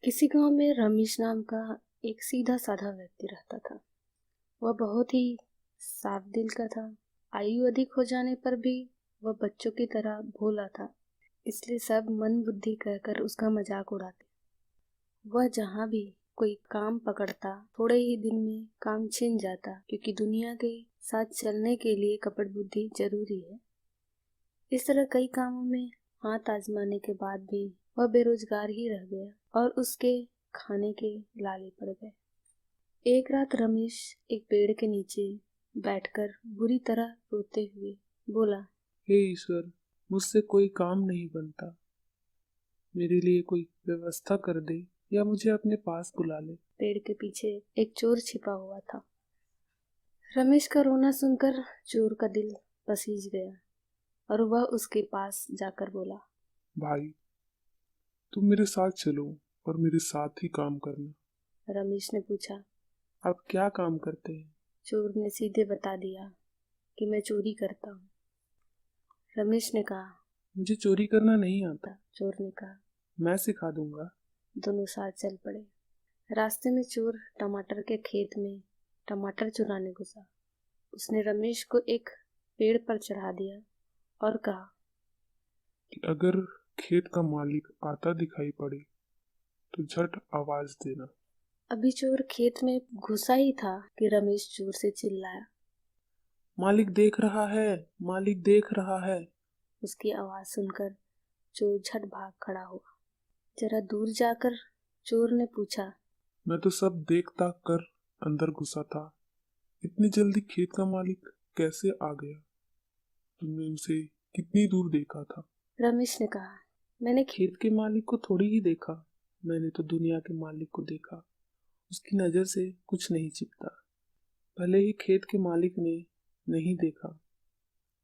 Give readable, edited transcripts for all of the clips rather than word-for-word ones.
किसी गांव में रमेश नाम का एक सीधा साधा व्यक्ति रहता था। वह बहुत ही साफ दिल का था। आयु अधिक हो जाने पर भी वह बच्चों की तरह भोला था, इसलिए सब मन बुद्धि कहकर उसका मजाक उड़ाते। वह जहाँ भी कोई काम पकड़ता, थोड़े ही दिन में काम छिन जाता, क्योंकि दुनिया के साथ चलने के लिए कपट बुद्धि जरूरी है। इस तरह कई कामों में हाथ आजमाने के बाद भी वह बेरोजगार ही रह गया और उसके खाने के लाले पड़ गए। एक रात रमेश एक पेड़ के नीचे बैठकर बुरी तरह रोते हुए बोला, हे ईश्वर, मुझसे कोई काम नहीं बनता। मेरे लिए कोई व्यवस्था कर दे या मुझे अपने पास बुला ले। पेड़ के पीछे एक चोर छिपा हुआ था। रमेश का रोना सुनकर चोर का दिल पसीज गया और वह उसके पास जाकर बोला, भाई, तुम मेरे साथ चलो और मेरे साथ ही काम करना। रमेश ने पूछा। आप क्या काम करते हैं? चोर ने सीधे बता दिया कि मैं चोरी करता हूँ। रमेश ने कहा, मुझे चोरी करना नहीं आता। चोर ने कहा। मैं सिखा दूंगा। दोनों साथ चल पड़े। रास्ते में चोर टमाटर के खेत में टमाटर चुराने घुसा। उसने रमेश को एक पेड़ पर चढ़ा दिया और कहा कि अगर खेत का मालिक आता दिखाई पड़े तो झट आवाज देना। अभी चोर खेत में घुसा ही था कि रमेश जोर से चिल्लाया, मालिक देख रहा है, मालिक देख रहा है। उसकी आवाज सुनकर चोर झट भाग खड़ा हुआ। जरा दूर जाकर चोर ने पूछा, मैं तो सब देख ताक कर अंदर घुसा था। इतनी जल्दी खेत का मालिक कैसे आ गया? तुमने उसे कितनी दूर देखा था? रमेश ने कहा, मैंने खेत के मालिक को थोड़ी ही देखा, मैंने तो दुनिया के मालिक को देखा। उसकी नजर से कुछ नहीं छिपता। भले ही खेत के मालिक ने नहीं देखा,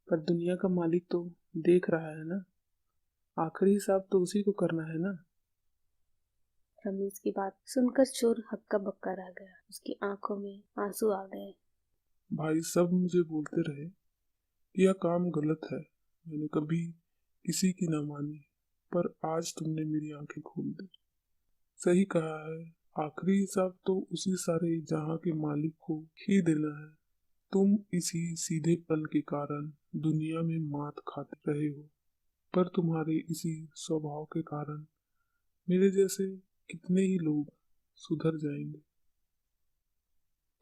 पर दुनिया का मालिक तो देख रहा है ना। आखिरी हिसाब तो उसी को करना है ना। रमेश की बात सुनकर चोर हक्का बक्का रह गया। उसकी आंखों में आंसू आ गए। भाई, सब मुझे बोलते रहे कि यह काम गलत है। मैंने कभी किसी की न मानी, पर आज तुमने मेरी आंखें खोल दी। सही कहा है, आखिरी हिसाब तो उसी सारे जहां के मालिक को ही देना है। तुम इसी सीधेपन के कारण दुनिया में मात खाते रहे हो, पर तुम्हारे इसी स्वभाव के कारण मेरे जैसे कितने ही लोग सुधर जाएंगे।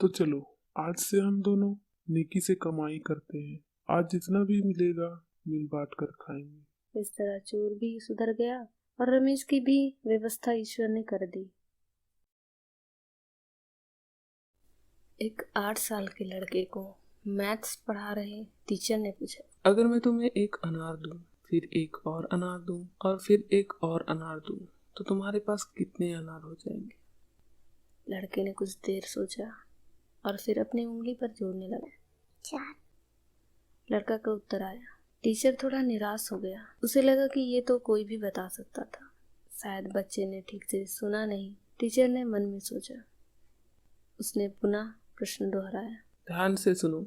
तो चलो, आज से हम दोनों नेकी से कमाई करते हैं। आज जितना भी मिलेगा मिल बांट कर खाएंगे। इस तरह चोर भी सुधर गया और रमेश की भी व्यवस्था ईश्वर ने कर दी। एक 8 साल के लड़के को मैथ्स पढ़ा रहे टीचर ने पूछा, अगर मैं तुम्हें एक अनार दूं, फिर एक और अनार दूं और फिर एक और अनार दूं, तो तुम्हारे पास कितने अनार हो जाएंगे? लड़के ने कुछ देर सोचा और फिर अपनी उंगली पर जोड़ने लगा। 4। लड़का का उत्तर आया। टीचर थोड़ा निराश हो गया। उसे लगा कि ये तो कोई भी बता सकता था। शायद बच्चे ने ठीक से सुना नहीं। टीचर ने मन में सोचा। उसने पुनः प्रश्न दोहराया। ध्यान से सुनो।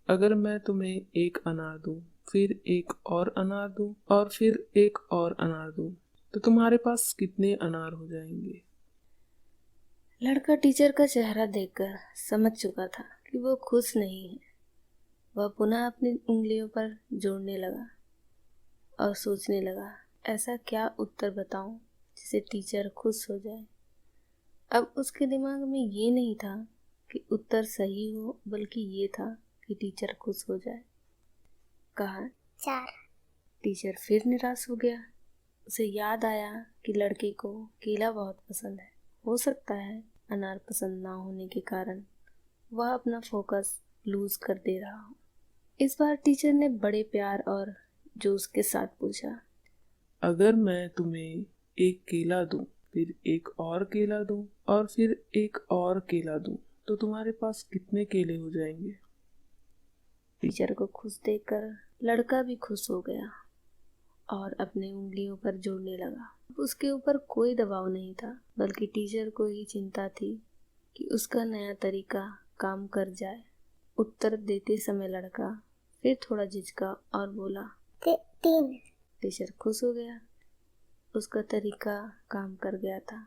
अगर मैं तुम्हें एक अनार दूं, फिर एक और अनार दूं और फिर एक और अनार दूं, तो तुम्हारे पास कितने अनार हो जाएंगे? लड़का टीचर का चेहरा देखकर समझ चुका था कि वो खुश नहीं है। वह पुनः अपनी उंगलियों पर जोड़ने लगा और सोचने लगा, ऐसा क्या उत्तर बताऊं जिसे टीचर खुश हो जाए। अब उसके दिमाग में ये नहीं था कि उत्तर सही हो, बल्कि ये था कि टीचर खुश हो जाए। कहा 4। टीचर फिर निराश हो गया। उसे याद आया कि लड़के को केला बहुत पसंद है। हो सकता है अनार पसंद ना होने के कारण वह अपना फोकस लूज कर दे रहा हो। इस बार टीचर ने बड़े प्यार और जोश के साथ पूछा, अगर मैं तुम्हें एक केला दूं, फिर एक और केला दूं और फिर एक और केला दूं, तो तुम्हारे पास कितने केले हो जाएंगे? टीचर को खुश देखकर लड़का भी खुश हो गया और अपने उंगलियों पर जोड़ने लगा। उसके ऊपर कोई दबाव नहीं था, बल्कि टीचर को ही चिंता थी कि उसका नया तरीका काम कर जाए। उत्तर देते समय लड़का फिर थोड़ा झिझका और बोला 3। टीचर खुश हो गया। उसका तरीका काम कर गया था।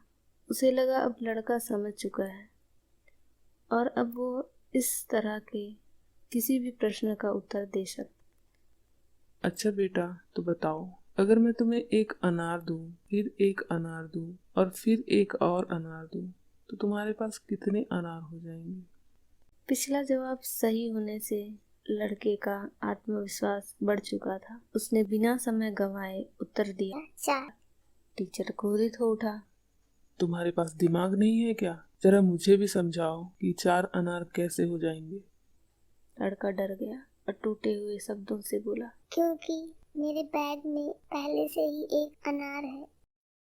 उसे लगा अब लड़का समझ चुका है और अब वो इस तरह के किसी भी प्रश्न का उत्तर दे सकता। अच्छा बेटा, तो बताओ, अगर मैं तुम्हें एक अनार दूं, फिर एक अनार दूं और फिर एक और अनार दूं, तो तुम्हारे पास कितने अनार हो जाएंगे? पिछला जवाब सही होने से लड़के का आत्मविश्वास बढ़ चुका था। उसने बिना समय गंवाए उत्तर दिया, 4। टीचर क्रोधित हो उठा। तुम्हारे पास दिमाग नहीं है क्या? जरा मुझे भी समझाओ कि 4 अनार कैसे हो जाएंगे। लड़का डर गया और टूटे हुए शब्दों से बोला, क्योंकि मेरे बैग में पहले से ही एक अनार है।